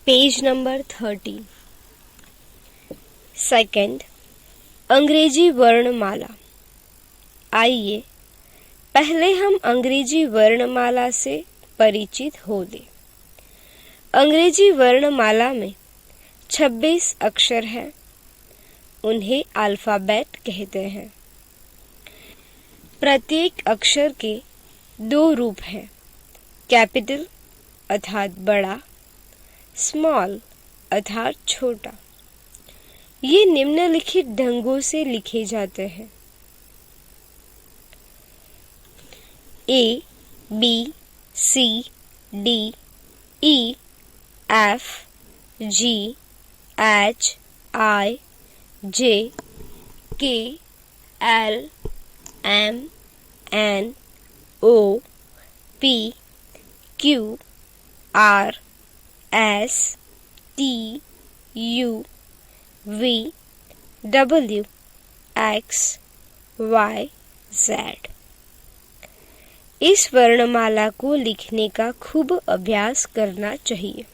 Page number 30। Second, अंग्रेजी वर्णमाला। आइए पहले हम अंग्रेजी वर्णमाला से परिचित हो लें। अंग्रेजी वर्णमाला में 26 अक्षर हैं। उन्हें अल्फाबेट कहते हैं। प्रत्येक अक्षर के 2 रूप हैं, कैपिटल अर्थात बड़ा, स्मॉल अर्थात छोटा। ये निम्नलिखित ढंगों से लिखे जाते हैं: A, B, C, D, E, F, G, H, I, J, K, L, M, N, O, P, Q, R, S, T, U, V, W, X, Y, Z। इस वर्णमाला को लिखने का खूब अभ्यास करना चाहिए।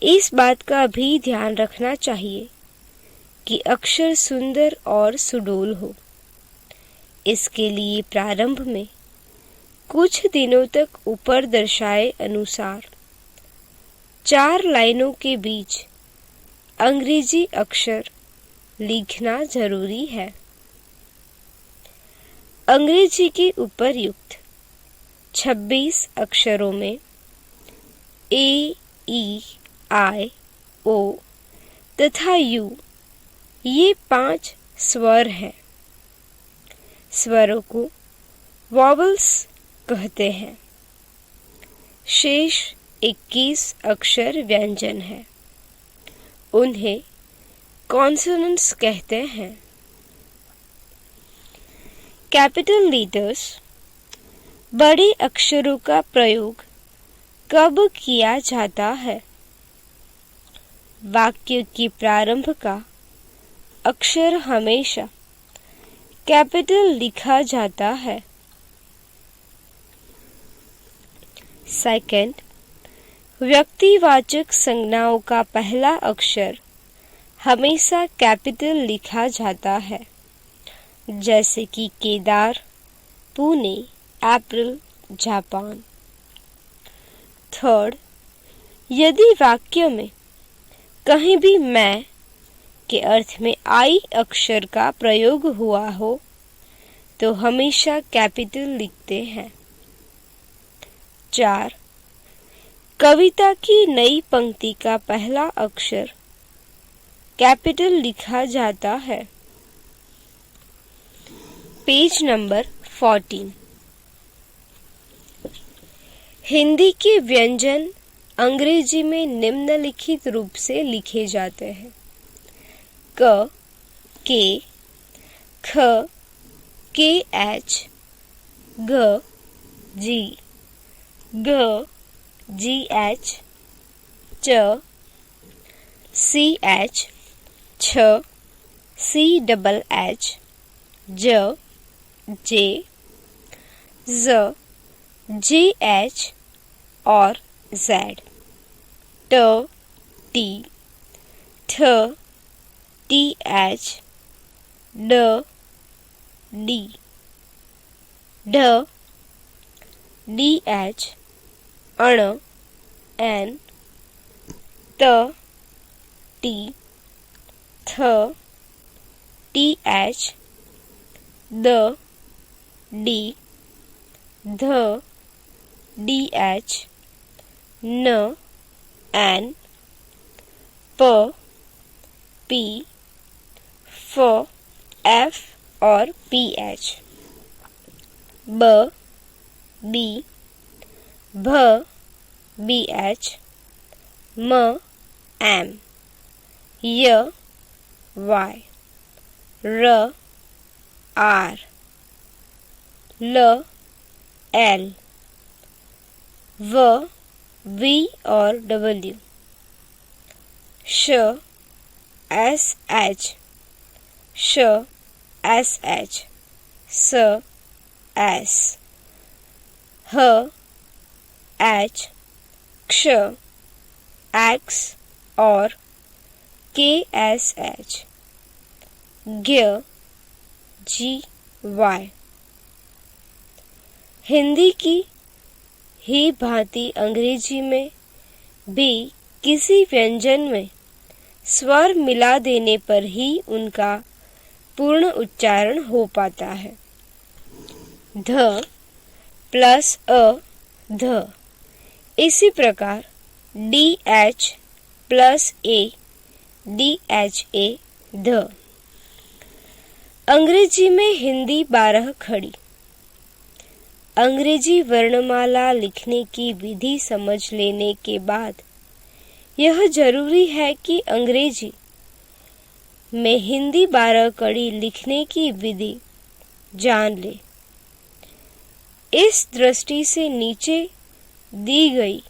इस बात का भी ध्यान रखना चाहिए कि अक्षर सुंदर और सुडौल हो। इसके लिए प्रारंभ में कुछ दिनों तक ऊपर दर्शाए अनुसार 4 लाइनों के बीच अंग्रेजी अक्षर लिखना जरूरी है। अंग्रेजी के उपर्युक्त 26 अक्षरों में A, E, I, O तथा U ये 5 स्वर हैं। स्वरों को वॉवल्स कहते हैं। शेष 21 अक्षर व्यंजन हैं। उन्हें कॉन्सोनेंट्स कहते हैं। कैपिटल लेटर्स बड़े अक्षरों का प्रयोग कब किया जाता है? वाक्य के प्रारंभ का अक्षर हमेशा कैपिटल लिखा जाता है। सेकंड, व्यक्तिवाचक संज्ञाओं का पहला अक्षर हमेशा कैपिटल लिखा जाता है, जैसे कि केदार, पुणे, अप्रैल, जापान। थर्ड, यदि वाक्य में कहीं भी मैं के अर्थ में आई अक्षर का प्रयोग हुआ हो तो हमेशा कैपिटल लिखते हैं। 4, कविता की नई पंक्ति का पहला अक्षर कैपिटल लिखा जाता है। Page number 14। हिंदी के व्यंजन अंग्रेजी में निम्नलिखित रूप से लिखे जाते हैं: क, के, ख, के, एच, ग, जी, ग, जी, एच, च, सी, एच, छ, सी, डबल एच, ज, जे, ज, जे, एच और जेड। ट, टी, ठ, टी, एच, ड, डी, ढ, डी, एच, अण, एन, त, टी, थ, टी, एच, द, डी, ध, डी, एच, न, एन, प, पी, फ, एफ और पी, एच, ब, बी, भ, बी, एच, म, एम, य, वाई, र, आर, ल, एल, व, वी और डब्ल्यू, श, एस, एच, श, एस, एच, स, एस, ह, एच, क्ष, एक्स और KSH, ज्ञ GY। हिंदी की ही भांति अंग्रेजी में भी किसी व्यंजन में स्वर मिला देने पर ही उनका पूर्ण उच्चारण हो पाता है। ध प्लस अ ध, इसी प्रकार DH प्लस A DHA ध। अंग्रेजी में हिंदी 12 खड़ी। अंग्रेजी वर्णमाला लिखने की विधि समझ लेने के बाद यह जरूरी है कि अंग्रेजी में हिंदी 12 कड़ी लिखने की विधि जान ले। इस दृष्टि से नीचे दी गई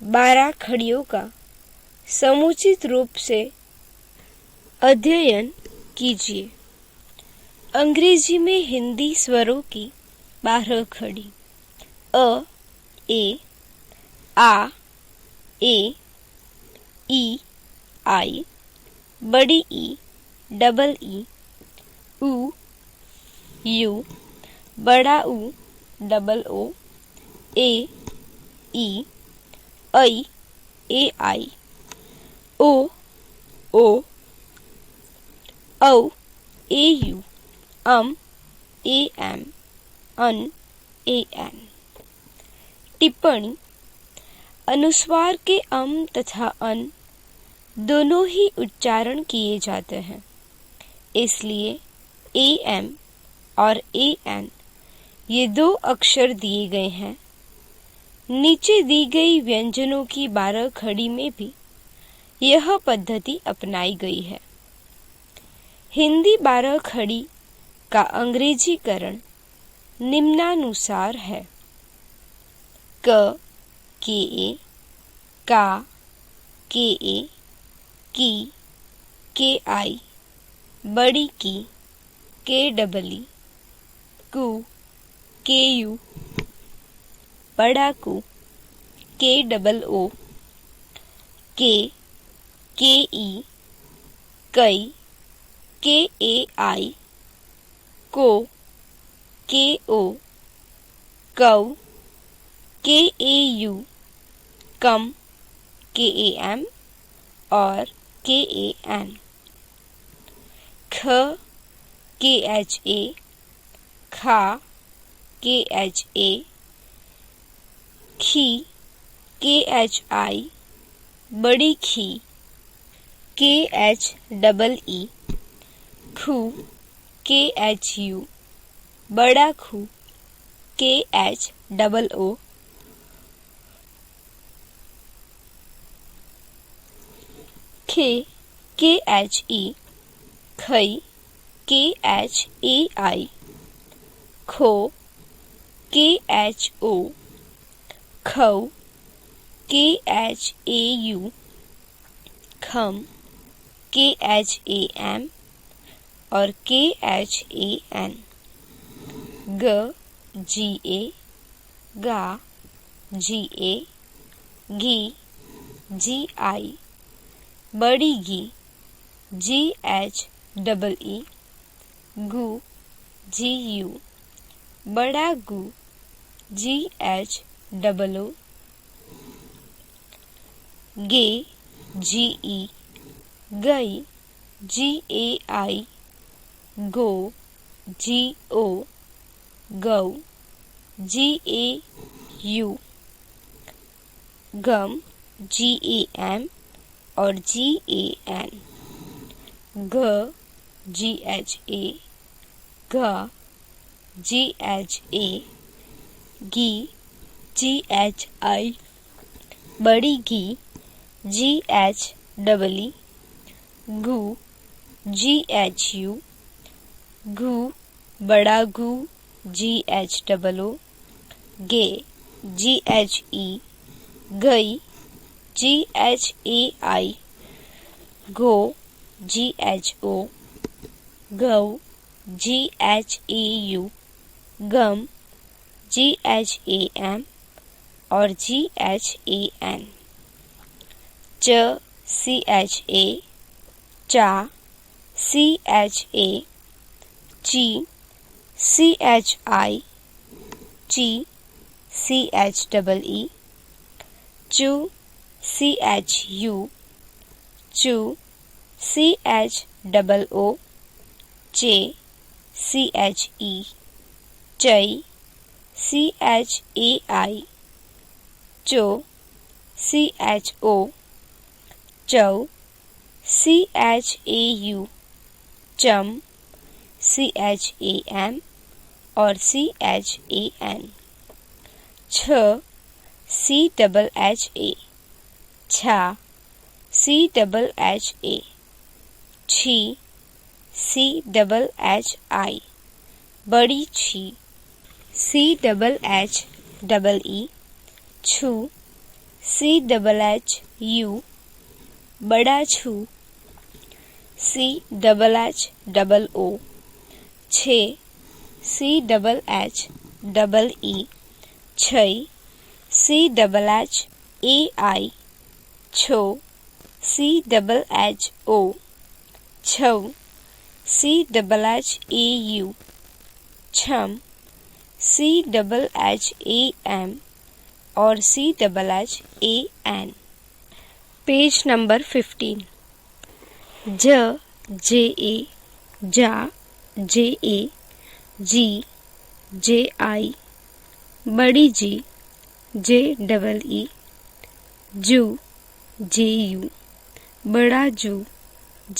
12 खड़ियों का समुचित रूप से अध्ययन कीजिए। अंग्रेजी में हिंदी स्वरों की 12 खड़ी। अ ए आ ए ई आई, बड़ी ई डबल ई, उ यू, बड़ा उ डबल ओ, ए ई ऐ ए आई, ओ ओ औ ए यू, ए एम, अन ए एन। टिप्पणी: अनुस्वार के तथा अन दोनों ही उच्चारण किए जाते हैं, इसलिए AM और AN ये 2 अक्षर दिए गए हैं। नीचे दी गई व्यंजनों की 12 खड़ी में भी यह पद्धति अपनाई गई है। हिंदी 12 खड़ी का अंग्रेजीकरण निम्नानुसार है: क के ए, का के ए, की के आई, बड़ी की के डबल ई, कु के यू, बड़ा कु के डबल ओ, के ई, कई के ए आई, को के ओ, कौ के ए यू, कम के ए एम और के ए एन। ख के एच ए, खा के एच ए, खी के एच आई, बड़ी खी के एच डबल ई, खू के एच यू, बड़ा खू के एच डबल ओ, खे के एच ई, खई के एच ए आई, खो के एच ओ, खौ के एच ए यू, खम के एच ए एम और के एच ए एन। ग जी ए, गा जी ए, घी जी आई, बड़ी घी जी एच डबल ई, गु जी यू, बड़ा गु जी एच डबल ओ, गे जी ई, गई जी ए आई, गो जी ओ, गौ जी ए यू, गम जी ए एम और जी ए एन। ग जी एच ए, गा जी एच ए, गी जी एच आई, बड़ी घी जी एच डबल ई, गु जी एच यू, गु बड़ा गु जी एच डबल ओ, गे जी एच ई, गई जी H A I, go ji H O, गौ जी एच ए यू, गम जी एच ए एम और जी एच ए एन। च CHA, चा CHA, ची CHI, ची CHEE, चू CHU, चू CHOO, चे CHE, चई CHAI, चो CHO, चौ CHAU, चम CHAM और CHAN, छ CHHA, छा CHHA, छी CHHI, बड़ी छी CHHEE, छू CHHU, बड़ा छू CHHOO, छे CHHEE, छई CHHAI, छो CHHO, छौ CHHAU, छम CHHAM और CHHAN। Page number 15। JA, जा JA, जी JI, बड़ी जी JEE, जू JU, बड़ा जू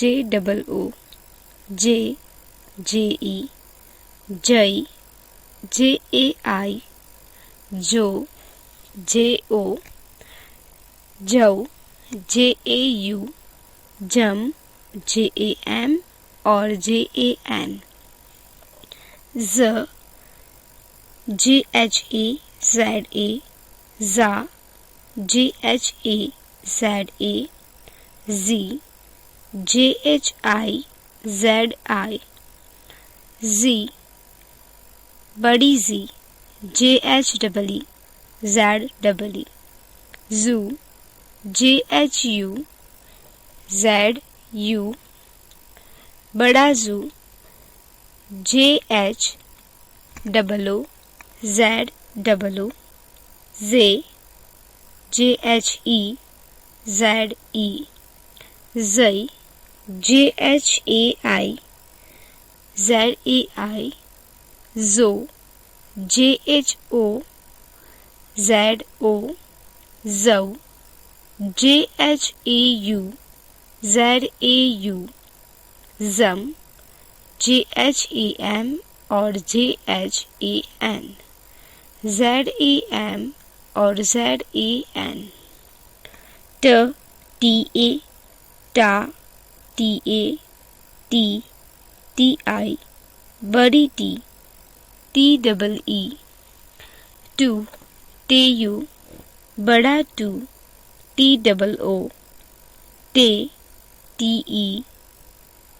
JOO, JE, जई JAI, जो JO, जौ JAU, जम JAM और JAN। JHAZA, जा JHAZA, जी JHIZI, जी बड़ी जी JHEE, ZEE, जू JHU, ZU, बड़ा जू JHOO, ZOO, जे JHE, ZE, जई JHAI, ZEI, जो JHO, ZO, जौ JHAU, ZAU, जम JHAM और JHAN, ZAM और ZAN। TA, टा TA, टी TI, बड़ी टी TEE, टू TU, बड़ा टू TOO, टे TE,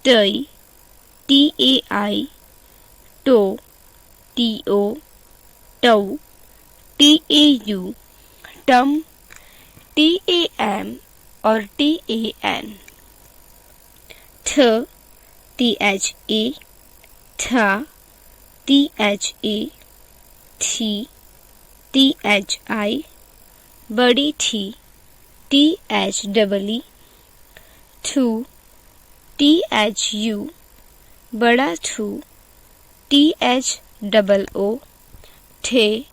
टई TAI, टो TO, टौ TAU, टम TAM और TAN। THA, था THA, थी THI, बड़ी थी THEE, थू THU, बड़ा थू THOO, थे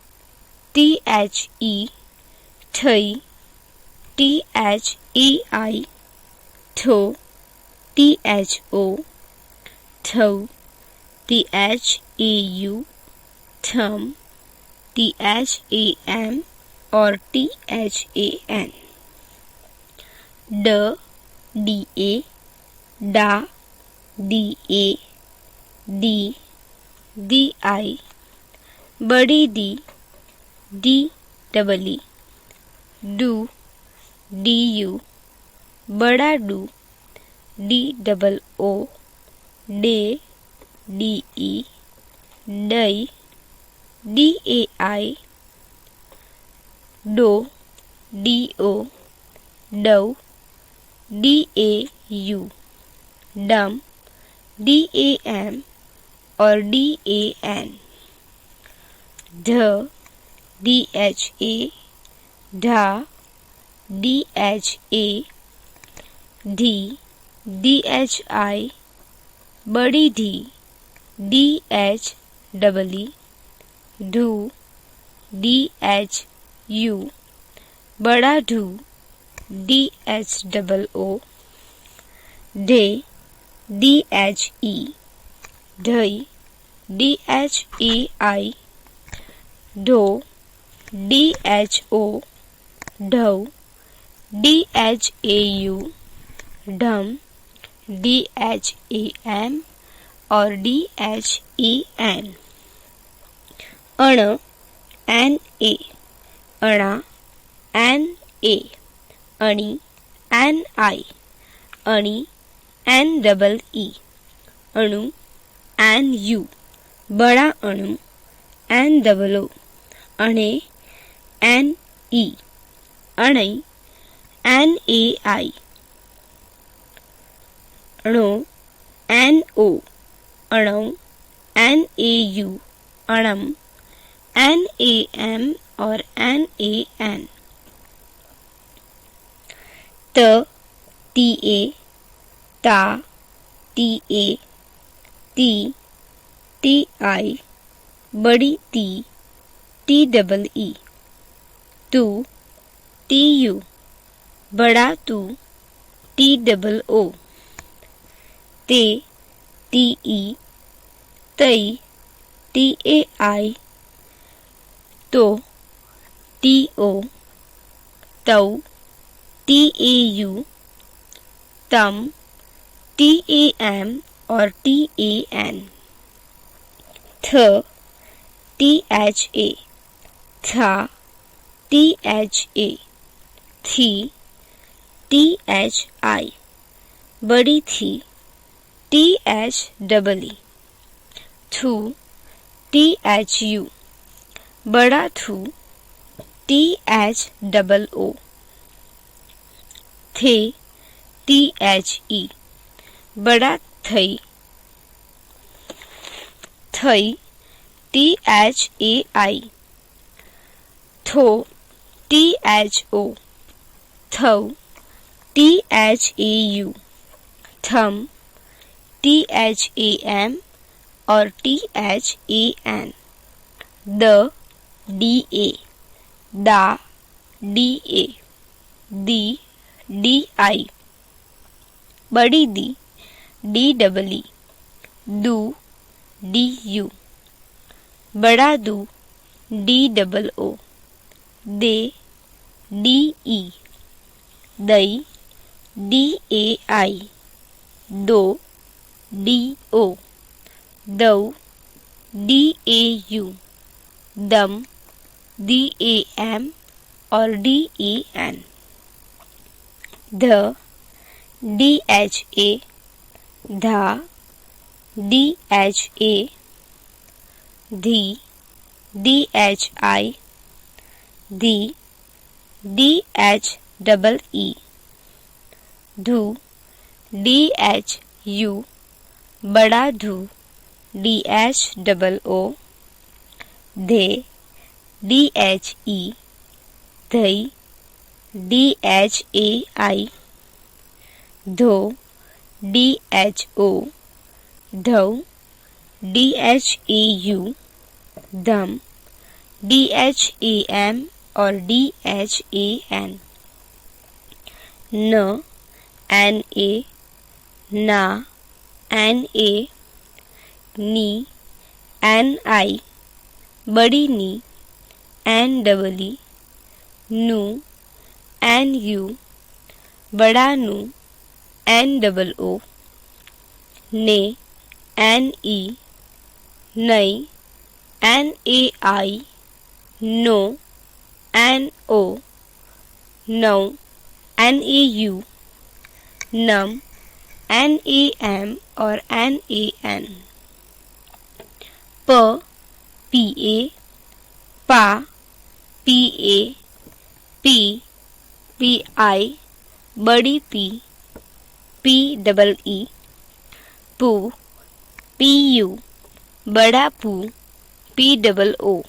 THE, थई THEI, थो THO, थौ THAU, थम THAM और THAN। DA, डा DA, डी DI, बड़ी डी DEE, डू DU, बड़ा डू DOO, डे DE, डई DAI, डो DO, डौ DAU, डम, DAM और DAN, ध, DHA, ढा, DHA, धी, DHI, बड़ी धी, DHEE, ढू, DHU, बड़ा ढू, DHOO, ढे, DHE, ढई, DHAI, ढो, DHO, ढौ, DHAU, ढम, DHAM और DHEN, अण, NA, अणा, NA, अणी, NI, अणी, NEE, अणु, NU, बड़ा अणु, NOO, अणे, NE, अणई, NAI, अणो, NO, अणौ, NAU, अणम, NAM और NAN, त, TA, ता, TA, ती, TI, बड़ी ती, TEE, तू, TU, बड़ा तू, TOO, ते, TE, तई, TAI, तो, TO, तौ, TAU, तम, TAM और TAN, थ, THA, था, THA, थी, THI, बड़ी थी, THEE, थू, THU, बड़ा थू, THOO, थे, THE, बड़ा थई, थई, THAI, थो, THO, थौ, THAU, थम, THAM और THAN, द, DA, दा, DA, दी, DI, बड़ी दी, DEE, दू, DU, बड़ा दू, DOO, दे, DE, दई, DAI, दो, DO, दौ, DAU, दम, DAM और DEN, ध, DHA, धा, DHA, धी, DHI, धी, DHEE, धू, DHU, बड़ा धू, DHOO, धे, DHE, धई, DHAI, धो, DHO, धौ, DHAU, धम, DHAM और DHAN, न, NA, ना, NA, नी, NI, बड़ी नी, NEE, नू, NU, बड़ा नू, NOO, ने, NE, नई, NAI, नो, NO, नौ, NAU, नम, NAM और NAN, प, PA, पा, PA, P, PI, बड़ी P, पी डबल ई, पू पी यू, बड़ा पू पी डबल ओ,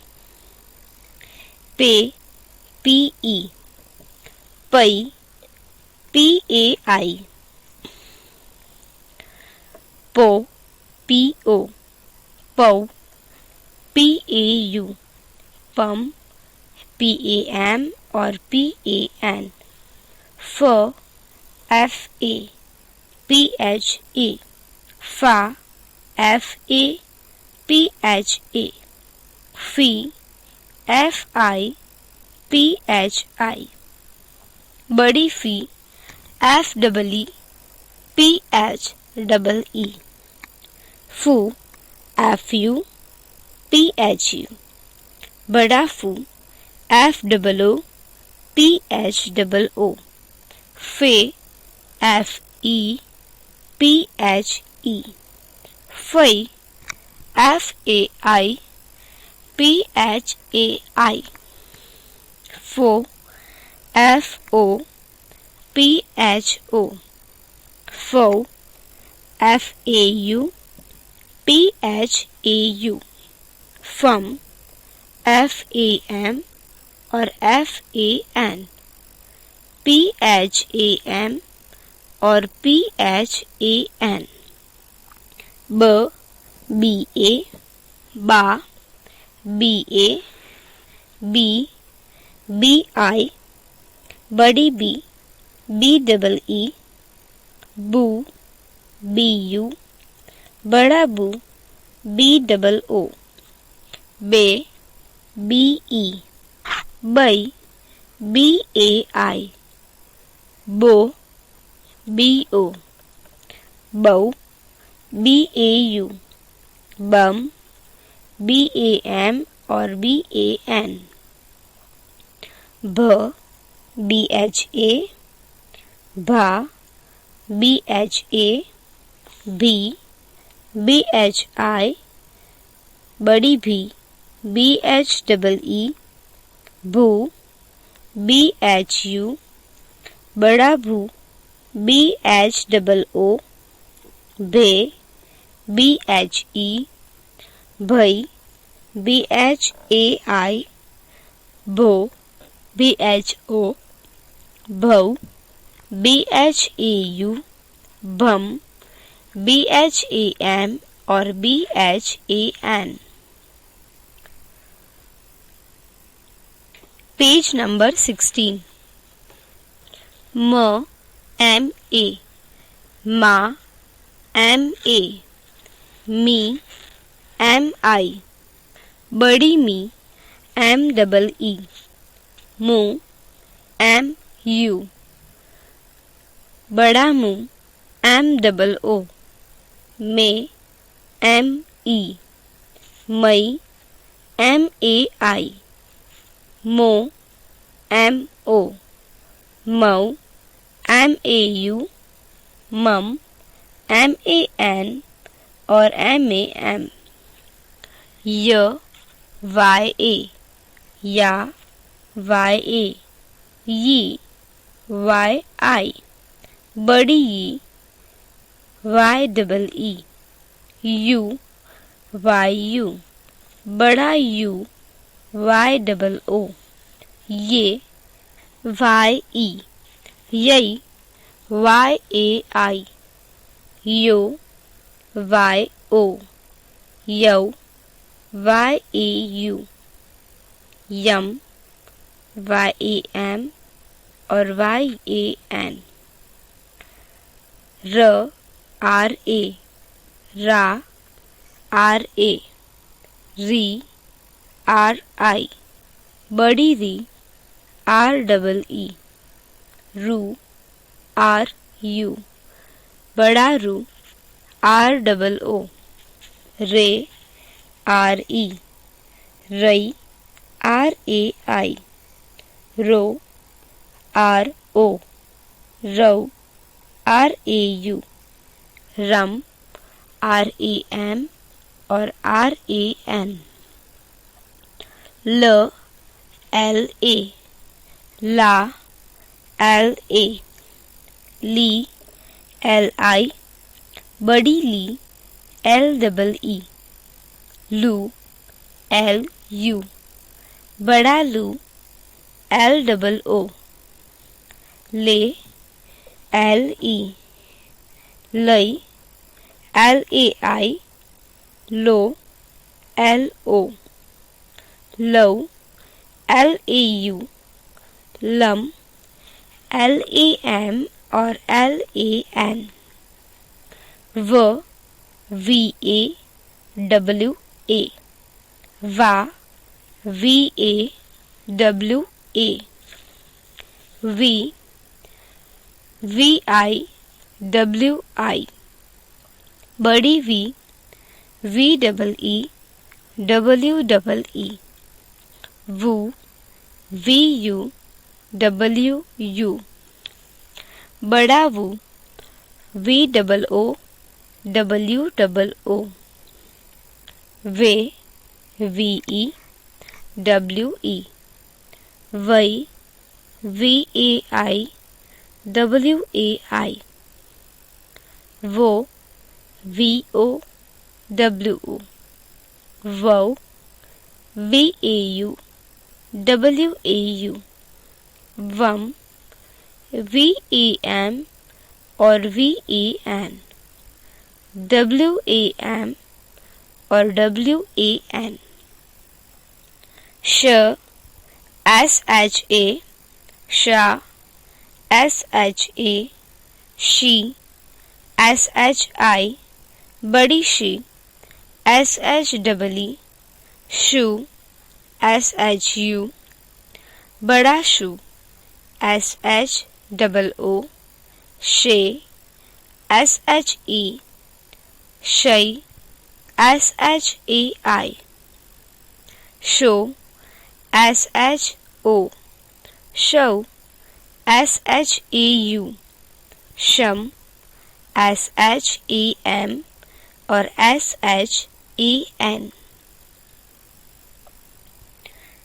पे पी ई, पई पी ए आई, पो पी ओ, पौ पी ए यू, पम पी ए एम और पी ए एन, फ F A P H A, फा F A P H A, फी F I P H I, बड़ी फी F double E P H double E, फू F U P H U, बड़ा फू F double O P H double O, फे F E P H E, फई F A I P H A आई, फो F O P H O, फो F A U P H A U, फम F A M और F A N, P H A M और P H A N, ब B A, बा B A, बी B I, बड़ी बी B double E, बू बी यू, बड़ा बू बी डबल ओ, बे बी ई, बई बी ए आई, बो बी ओ, बऊ बी ए यू, बम बी ए एम और बी ए एन, भ बी एच ए, भा बी एच ए, भी बी एच आई, बड़ी भी बी एच डबल ई, भू बी एच यू, बड़ा भू बी एच डबल ओ, भे बी एच ई, भई बी एच ए आई, भो बी एच ओ, भऊ बी एच ए यू, भम बी एच ए एम और B H A N. Page number 16। म एम ए, मा एम ए, मी एम आई, बड़ी मी M double E, मू M U, बड़ा मुंह एम डबल ओ, मे एम ई, मई एम ए आई, मो एम ओ, मऊ एम ए यू, मम एम ए एन और एम ए एम, य वाई ए, या वाई ए, यी वाई आई, बड़ी ई वाई डबल ई, यू वाई यू, बड़ा यू वाई डबल ओ, ये वाई ई, यई वाई ए आई, यो वाई ओ, यौ वाई ए यू, यम वाई ए एम और वाई ए एन, र आर ए, रा आर ए, री आर आई, बड़ी री आर डबल ई, रू आर यू, बड़ा रू आर डबल ओ, रे आर ई, रई आर ए आई, रो आर ओ, रौ आर ए यू, रम आर ए एम और आर ए एन, ल एल ए, ला एल ए, ली एल आई, बड़ी ली एल डबल ई, लू एल यू, बड़ा लू एल डबल ओ, ले एल ई, लई एल ए आई, लो एल ओ, लव एल ए यू, लम एल ए एम और एल ए एन, व वी ए डब्ल्यू ए, वा वी ए डब्ल्यू ए, वी वी आई डब्ल्यू आई, बड़ी वी V double E W double E, वू वी यू डब्ल्यू यू, बड़ा वू V double O W double O, वे V E W E, वई V A I W A आई, वो V O W O, वो V A U W A U, वम V A M और V A N, W A M और W A N, श S H A, शा S H A, शी S H I, बड़ी शी S H double E, शू S H U, बड़ा शू एस एच डबल ओ, शे एस एच ई, शई एस एच ए आई, शो एस एच ओ, शो एस एच ए यू, शम एस एच ए एम और एस एच ए एन,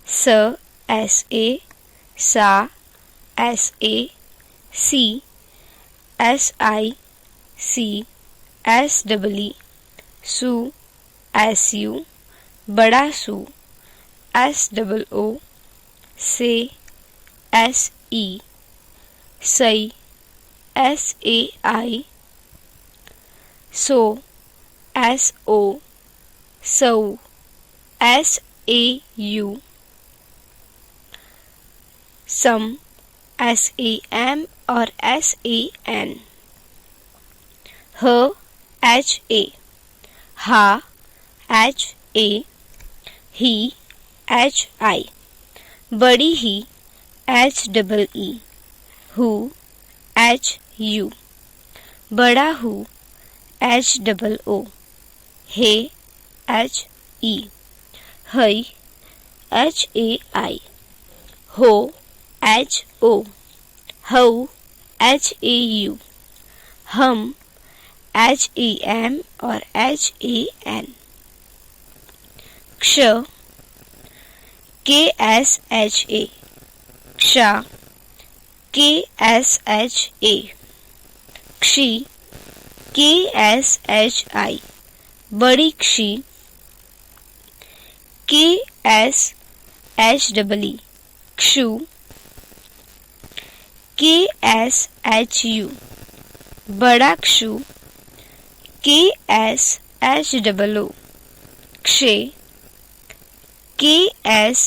स एस ए, सा एस ए, सी एस आई सी एस डबल ई, सू एस यू, बड़ा सू एस डबल ओ, से एस ई, सई एस ए आई, सो एस ओ, सौ एस ए यू, सम एस ए एम और एस ए एन, ह एच ए, हा एच ए, ही एच आई, बड़ी ही एच डबल ई, हु एच यू, बड़ा हु एच डबल ओ, हे एच ई, हई एच ए आई, हो एच ओ, हऊ एच ए यू, हम एच ए एम और एच ए एन, क्ष के एस एच ए,क्षा के एस एच ए, क्षी के एस एच आई, बड़ी क्षी के एस एच डबल ई, क्षु के एस एच यू, बड़ा क्षु के एस एच डबल ओ, क्षे के एस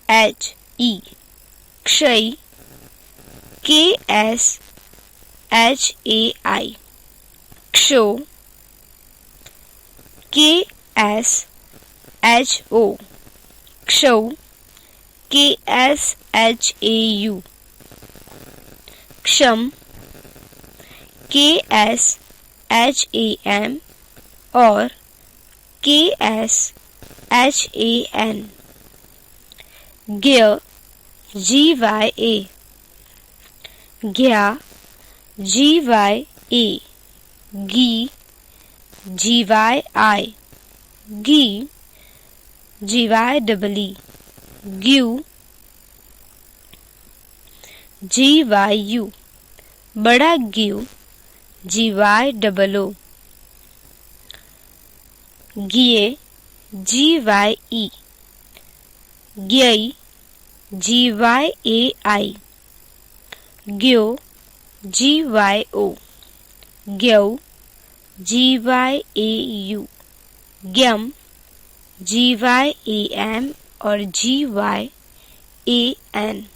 एच ई, क्षय के एस एच ए आई, क्षो के एस एच ओ, क्षौ के एस एच ए यू, क्षम के एस एच ए एम और के एस एच ए एन, ज्ञ जी वाई ए, ज्ञा जी वाई ए, गी जी वाई आई, गी जी वाई डबल ई, ग्यू जी वाई यू, बड़ा ग्यू GYOO, GIE, GYE, GYI, GYAI, GYO, GYO, GYO, GYAU, GYM, GYAM और GYAN।